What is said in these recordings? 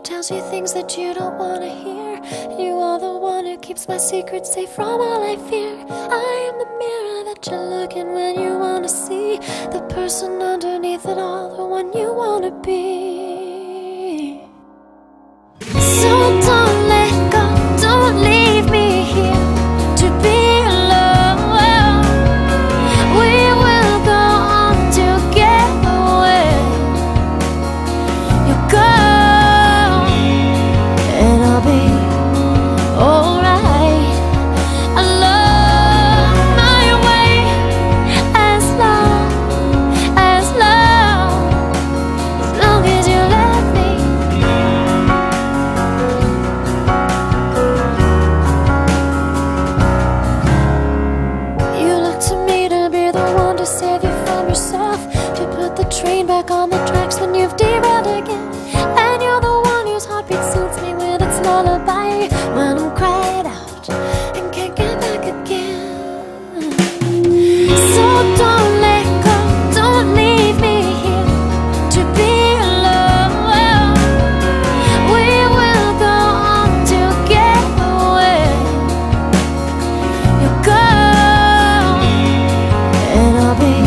tells you things that you don't wanna hear. You are the one who keeps my secrets safe from all I fear. I am the mirror that you look in when you wanna see the person underneath it all, the one you wanna be. So don't let go, don't leave me here to be alone. We will go on together. You go and I'll be alright. Along my way, as long as you let me. You look to me to be the one to save you from yourself, to put the train back on the tracks when you've derailed again. And you're the one whose heartbeat suits me with its lullaby when I'm cried out and can't get back again. So don't let go, don't leave me here to be alone. We will go on together. You go and I'll be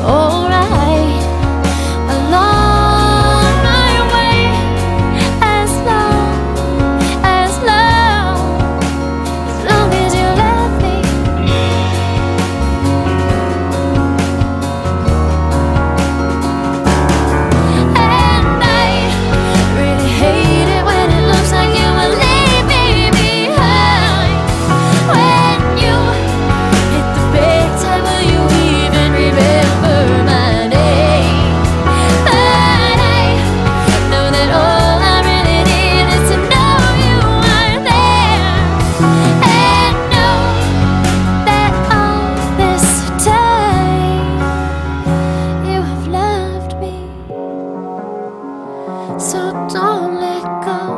alright. Along my way, as long as you let me. And I really hate it when it looks like you will leave me behind. When you hit the big time, will you even remember my name? But I know that all I really need is to know you are there, and know that all this time you have loved me. So don't let go.